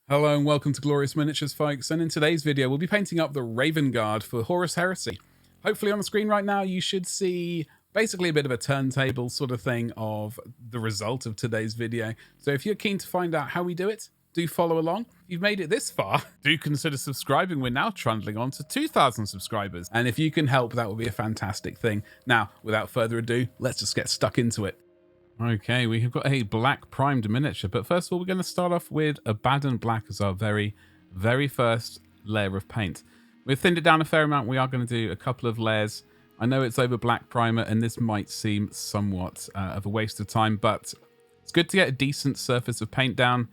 Hello and welcome to Glorious Miniatures, folks, and in today's video we'll be painting up the Raven Guard for Horus Heresy. Hopefully on the screen right now you should see basically a bit of a turntable sort of thing of the result of today's video. So if you're keen to find out how we do it, do follow along. If you've made it this far, do consider subscribing. We're now trundling on to 2,000 subscribers, and if you can help, that would be a fantastic thing. Now, without further ado, let's just get stuck into it. Okay, we have got a black primed miniature, but first of all, we're going to start off with Abaddon Black as our very first layer of paint. We've thinned it down a fair amount. We are going to do a couple of layers. I know it's over black primer, and this might seem somewhat of a waste of time, but it's good to get a decent surface of paint down,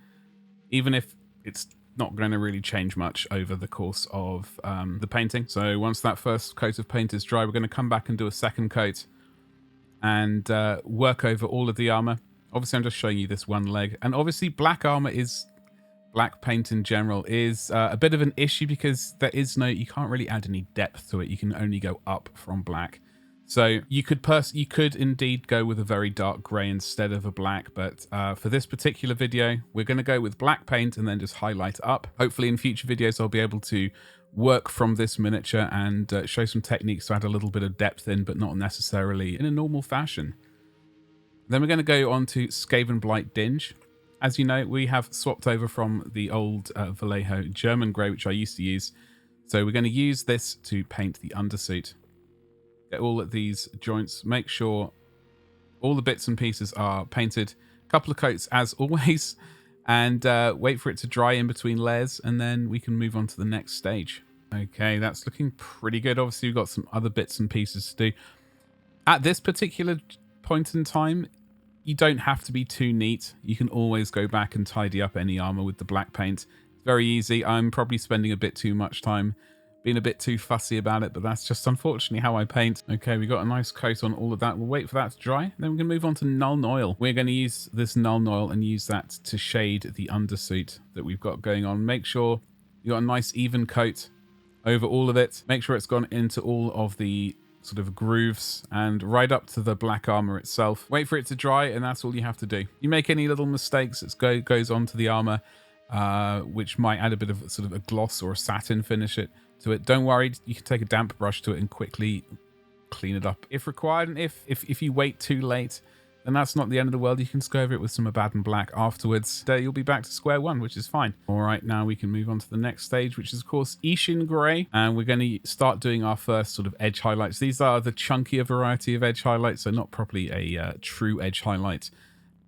even if it's not going to really change much over the course of the painting. So once that first coat of paint is dry, we're going to come back and do a second coat and work over all of the armor. Obviously, I'm just showing you this one leg. And obviously, black armor is, black paint in general, is a bit of an issue because there is no, you can't really add any depth to it. You can only go up from black. So you could indeed go with a very dark gray instead of a black. But for this particular video, we're going to go with black paint and then just highlight up. Hopefully in future videos, I'll be able to work from this miniature and show some techniques to add a little bit of depth in, but not necessarily in a normal fashion. Then we're going to go on to Skavenblight dinge. As you know, we have swapped over from the old Vallejo German grey, which I used to use. So we're going to use this to paint the undersuit. Get all of these joints, make sure all the bits and pieces are painted. A couple of coats as always. And wait for it to dry in between layers, and then we can move on to the next stage. Okay, that's looking pretty good. Obviously, we've got some other bits and pieces to do. At this particular point in time, you don't have to be too neat. You can always go back and tidy up any armor with the black paint. It's very easy. I'm probably spending a bit too much time being a bit too fussy about it, but that's just unfortunately how I paint. Okay, we got a nice coat on all of that. We'll wait for that to dry. Then we're going to move on to Nuln oil. We're going to use this Nuln oil and use that to shade the undersuit that we've got going on. Make sure you got a nice even coat over all of it. Make sure it's gone into all of the sort of grooves and right up to the black armor itself. Wait for it to dry, and that's all you have to do. You make any little mistakes, it goes onto the armor, which might add a bit of sort of a gloss or a satin finish to it. Don't worry, you can take a damp brush to it and quickly clean it up if required. And if you wait too late, then that's not the end of the world. You can just go over it with some Abaddon Black afterwards. You'll be back to square one, which is fine. All right, now we can move on to the next stage, which is of course Eshin Grey, and we're going to start doing our first sort of edge highlights. These are the chunkier variety of edge highlights, so not properly a true edge highlight.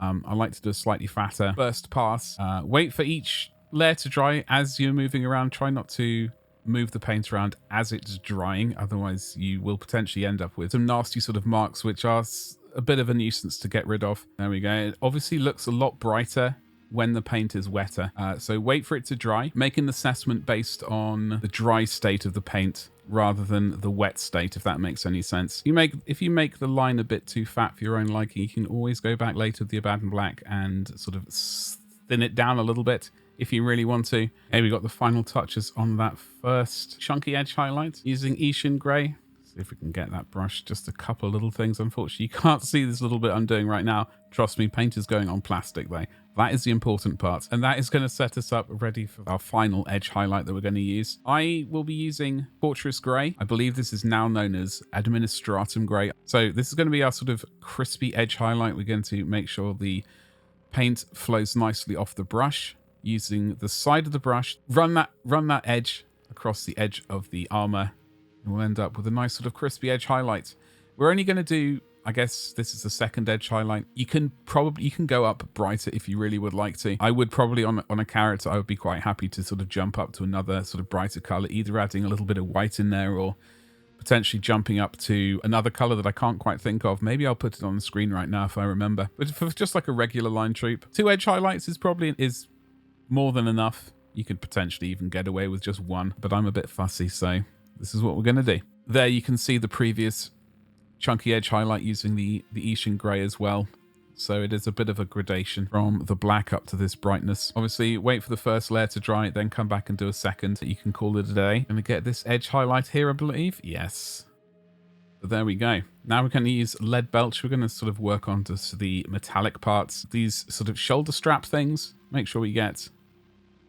I like to do a slightly fatter first pass. Wait for each layer to dry as you're moving around. Try not to move the paint around as it's drying, otherwise you will potentially end up with some nasty sort of marks, which are a bit of a nuisance to get rid of. There we go. It obviously looks a lot brighter when the paint is wetter, so wait for it to dry. Make an assessment based on the dry state of the paint rather than the wet state, if that makes any sense. If you make the line a bit too fat for your own liking, you can always go back later with the Abaddon Black and sort of thin it down a little bit if you really want to. Hey, we got the final touches on that first chunky edge highlight using Eshin Grey. See if we can get that brush. Just a couple of little things. Unfortunately, you can't see this little bit I'm doing right now. Trust me, paint is going on plastic though. That is the important part. And that is going to set us up ready for our final edge highlight that we're going to use. I will be using Fortress Grey. I believe this is now known as Administratum Grey. So this is going to be our sort of crispy edge highlight. We're going to make sure the paint flows nicely off the brush. Using the side of the brush, run that edge across the edge of the armor, and we'll end up with a nice sort of crispy edge highlight. We're only going to do, I guess this is the second edge highlight. You can go up brighter if you really would like to. I would probably on a character, I would be quite happy to sort of jump up to another sort of brighter color, either adding a little bit of white in there or potentially jumping up to another color that I can't quite think of. Maybe I'll put it on the screen right now if I remember. But for just like a regular line troop, 2 edge highlights is probably more than enough. You could potentially even get away with just 1, but I'm a bit fussy, so this is what we're going to do. There you can see the previous chunky edge highlight using the Eshin Grey as well. So it is a bit of a gradation from the black up to this brightness. Obviously, wait for the first layer to dry, then come back and do a second. You can call it a day. Gonna get this edge highlight here, I believe. Yes. But there we go. Now we're going to use Leadbelcher. We're going to sort of work on just the metallic parts. These sort of shoulder strap things. Make sure we get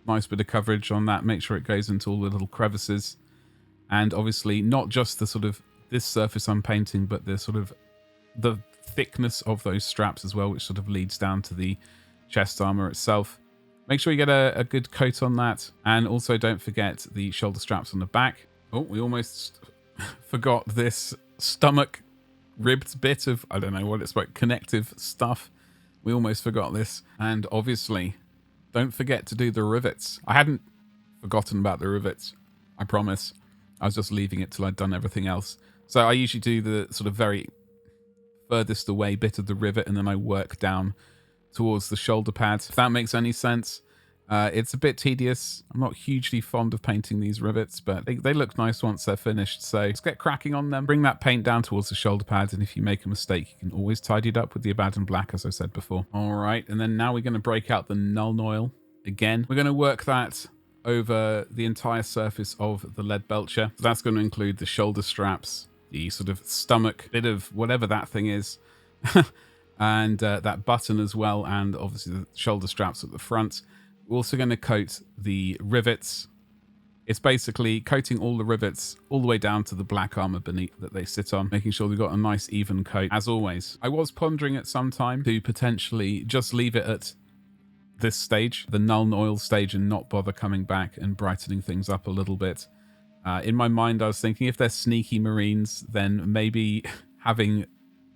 Nice bit of coverage on that. Make sure it goes into all the little crevices. And obviously not just the sort of this surface I'm painting, but the sort of the thickness of those straps as well, which sort of leads down to the chest armor itself. Make sure you get a good coat on that. And also don't forget the shoulder straps on the back. Oh, we almost forgot this stomach ribbed bit of, I don't know what it's like, connective stuff. We almost forgot this. And obviously, don't forget to do the rivets. I hadn't forgotten about the rivets, I promise. I was just leaving it till I'd done everything else. So I usually do the sort of very furthest away bit of the rivet, and then I work down towards the shoulder pad. If that makes any sense. It's a bit tedious. I'm not hugely fond of painting these rivets, but they look nice once they're finished. So let's get cracking on them. Bring that paint down towards the shoulder pad, and if you make a mistake, you can always tidy it up with the Abaddon black, as I said before. All right, and then now we're going to break out the Nuln oil again. We're going to work that over the entire surface of the Leadbelcher. So that's going to include the shoulder straps, the sort of stomach bit of whatever that thing is, and that button as well, and obviously the shoulder straps at the front. We're also going to coat the rivets. It's basically coating all the rivets all the way down to the black armor beneath that they sit on, making sure we've got a nice even coat, as always. I was pondering at some time to potentially just leave it at this stage, the Nuln oil stage, and not bother coming back and brightening things up a little bit. In my mind, I was thinking if they're sneaky Marines, then maybe having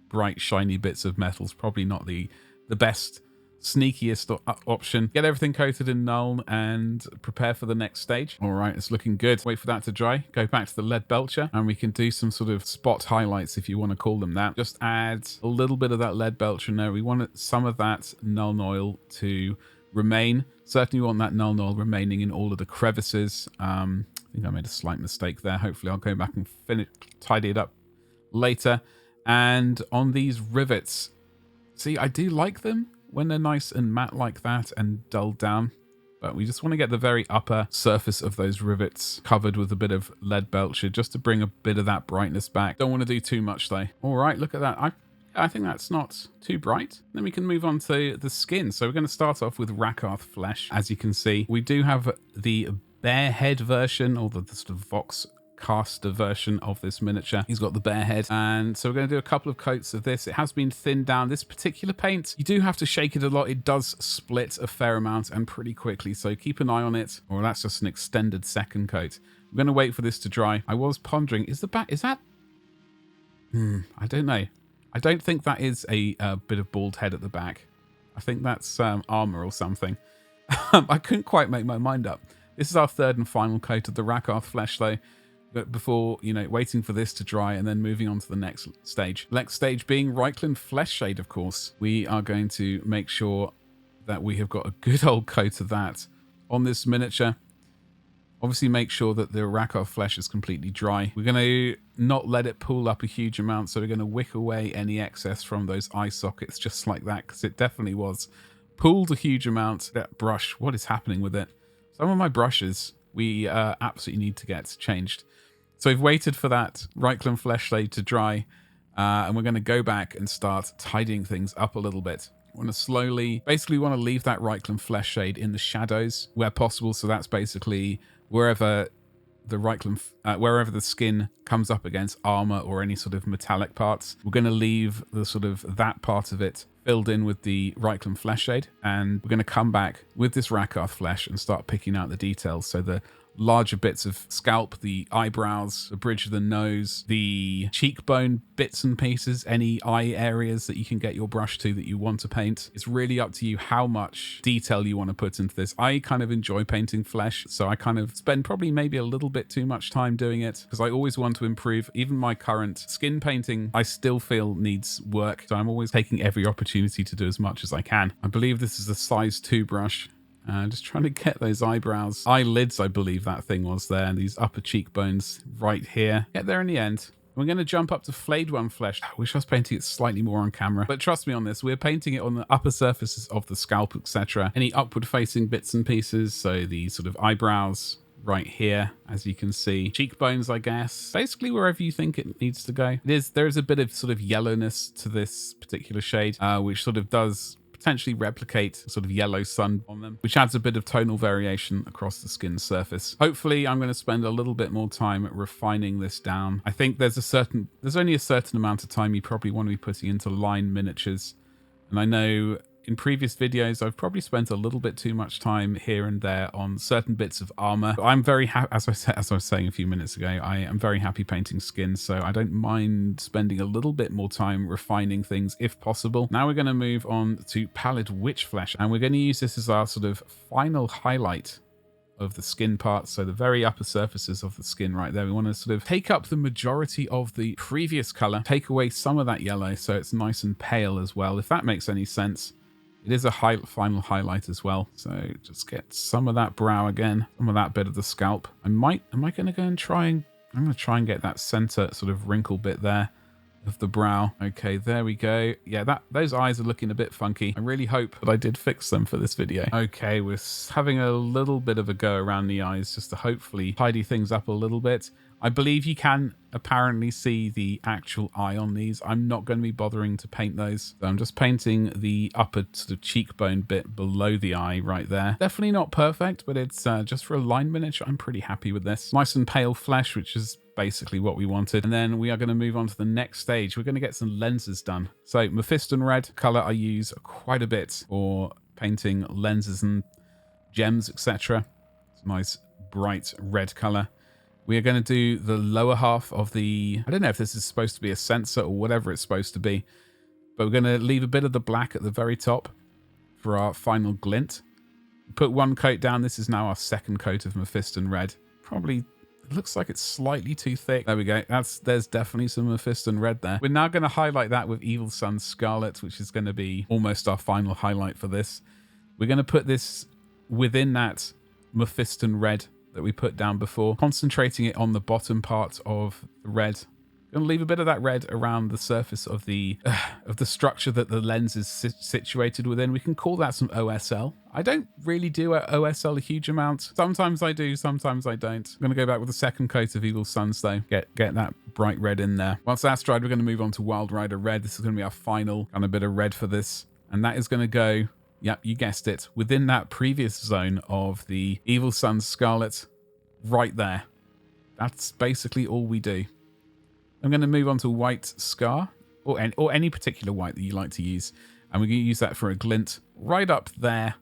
bright, shiny bits of metal is probably not the best, sneakiest option. Get everything coated in Nuln and prepare for the next stage. All right, it's looking good. Wait for that to dry. Go back to the Leadbelcher, and we can do some sort of spot highlights, if you want to call them that. Just add a little bit of that Leadbelcher in there. We want some of that Nuln oil to remain. Certainly want that Nuln oil remaining in all of the crevices. I think I made a slight mistake there. Hopefully I'll go back and tidy it up later. And on these rivets, see, I do like them when they're nice and matte like that and dulled down, but we just want to get the very upper surface of those rivets covered with a bit of Leadbelcher just to bring a bit of that brightness back. Don't want to do too much though. All right, look at that. I think that's not too bright. Then we can move on to the skin. So we're going to start off with Rakarth flesh. As you can see, we do have the bare head version, or the sort of Vox caster version of this miniature. He's got the bare head, and so we're going to do a couple of coats of this. It has been thinned down. This particular paint, you do have to shake it a lot. It does split a fair amount and pretty quickly, so keep an eye on it, or that's just an extended second coat. We're going to wait for this to dry. I was pondering, is that I don't know. I don't think that is a bit of bald head at the back. I think that's armor or something. I couldn't quite make my mind up. This is our third and final coat of the Rakarth flesh though. But before, waiting for this to dry and then moving on to the next stage. Next stage being Reikland fleshshade, of course. We are going to make sure that we have got a good old coat of that on this miniature. Obviously make sure that the Rakarth flesh is completely dry. We're going to not let it pool up a huge amount, so we're going to wick away any excess from those eye sockets just like that, because it definitely was pooled a huge amount. That brush, what is happening with it? Some of my brushes we absolutely need to get changed. So we've waited for that Reikland fleshshade to dry, and we're going to go back and start tidying things up a little bit. I want to slowly, basically want to leave that Reikland fleshshade in the shadows where possible. So that's basically wherever the Reikland, wherever the skin comes up against armor or any sort of metallic parts, we're going to leave the sort of that part of it filled in with the Reikland fleshshade, and we're going to come back with this Rakarth flesh and start picking out the details. So the larger bits of scalp, the eyebrows, the bridge of the nose, the cheekbone bits and pieces, any eye areas that you can get your brush to that you want to paint. It's really up to you how much detail you want to put into this. I kind of enjoy painting flesh, so I kind of spend probably maybe a little bit too much time doing it because I always want to improve. Even my current skin painting, I still feel needs work, so I'm always taking every opportunity to do as much as I can. I believe this is a size 2 brush. Just trying to get those eyebrows, eyelids, I believe that thing was there, and these upper cheekbones right here. Get there in the end. We're going to jump up to Flayed one flesh. I wish I was painting it slightly more on camera, but trust me on this, we're painting it on the upper surfaces of the scalp, etc. Any upward facing bits and pieces, so the sort of eyebrows right here, as you can see. Cheekbones, I guess. Basically wherever you think it needs to go. There is a bit of sort of yellowness to this particular shade, which sort of does potentially replicate sort of yellow sun on them, which adds a bit of tonal variation across the skin's surface. Hopefully, I'm going to spend a little bit more time refining this down. I think there's only a certain amount of time you probably want to be putting into line miniatures. And I know in previous videos, I've probably spent a little bit too much time here and there on certain bits of armor. But I'm very happy, as I was saying a few minutes ago, I am very happy painting skins, so I don't mind spending a little bit more time refining things if possible. Now we're going to move on to Pallid witch flesh, and we're going to use this as our sort of final highlight of the skin parts, so the very upper surfaces of the skin right there. We want to sort of take up the majority of the previous color, take away some of that yellow so it's nice and pale as well, if that makes any sense. It is a final highlight as well, so just get some of that brow again, some of that bit of the scalp. Am I going to go and I'm going to try and get that center sort of wrinkle bit there of the brow. Okay, there we go. Yeah, those eyes are looking a bit funky. I really hope that I did fix them for this video. Okay, we're having a little bit of a go around the eyes just to hopefully tidy things up a little bit. I believe you can apparently see the actual eye on these. I'm not going to be bothering to paint those. So I'm just painting the upper sort of cheekbone bit below the eye right there. Definitely not perfect, but it's just for a line miniature. I'm pretty happy with this. Nice and pale flesh, which is basically what we wanted. And then we are going to move on to the next stage. We're going to get some lenses done. So Mephiston red color I use quite a bit for painting lenses and gems, etc. It's a nice bright red color. We are going to do the lower half of the, I don't know if this is supposed to be a sensor or whatever it's supposed to be, but we're going to leave a bit of the black at the very top for our final glint. Put one coat down. This is now our second coat of Mephiston red. Probably, it looks like it's slightly too thick. There we go. There's definitely some Mephiston red there. We're now going to highlight that with Evil Sunz Scarlet, which is going to be almost our final highlight for this. We're going to put this within that Mephiston red that we put down before, concentrating it on the bottom part of the red. Going to leave a bit of that red around the surface of the structure that the lens is situated within. We can call that some OSL. I don't really do OSL a huge amount. Sometimes I do, sometimes I don't. I'm going to go back with a second coat of Evil Sunz though. Get that bright red in there. Once that's dried, we're going to move on to Wild Rider red. This is going to be our final kind of bit of red for this. And that is going to go, yep, you guessed it, within that previous zone of the Evil Sunz Scarlet, right there. That's basically all we do. I'm going to move on to White Scar, or any particular white that you like to use, and we're going to use that for a glint right up there.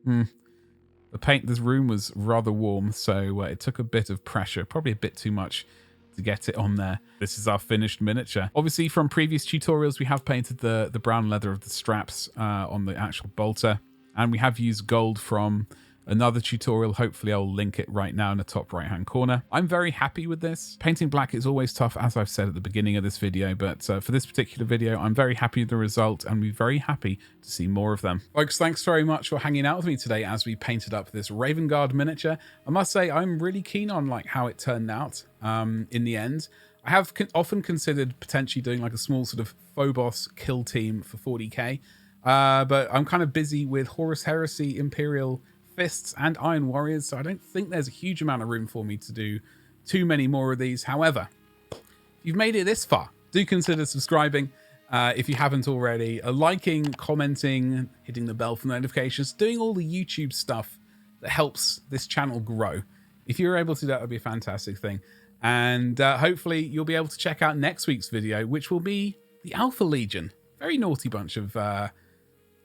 This room was rather warm, so it took a bit of pressure, probably a bit too much to get it on there. This is our finished miniature. Obviously, from previous tutorials, we have painted the brown leather of the straps on the actual bolter, and we have used gold from another tutorial. Hopefully I'll link it right now in the top right hand corner. I'm very happy with this. Painting black is always tough, as I've said at the beginning of this video, but for this particular video I'm very happy with the result and we're very happy to see more of them. Folks, thanks very much for hanging out with me today as we painted up this Raven Guard miniature. I must say I'm really keen on like how it turned out in the end. I have often considered potentially doing like a small sort of Phobos kill team for 40k, but I'm kind of busy with Horus Heresy, Imperial Fists and Iron Warriors, so I don't think there's a huge amount of room for me to do too many more of these. However, if you've made it this far, do consider subscribing if you haven't already, liking, commenting, hitting the bell for notifications, doing all the YouTube stuff that helps this channel grow. If you're able to do that, would be a fantastic thing. And hopefully you'll be able to check out next week's video, which will be the Alpha Legion. Very naughty bunch of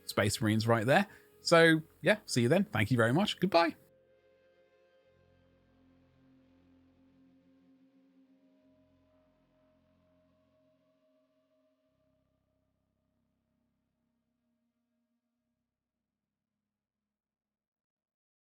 Space Marines right there. So, yeah, see you then. Thank you very much. Goodbye.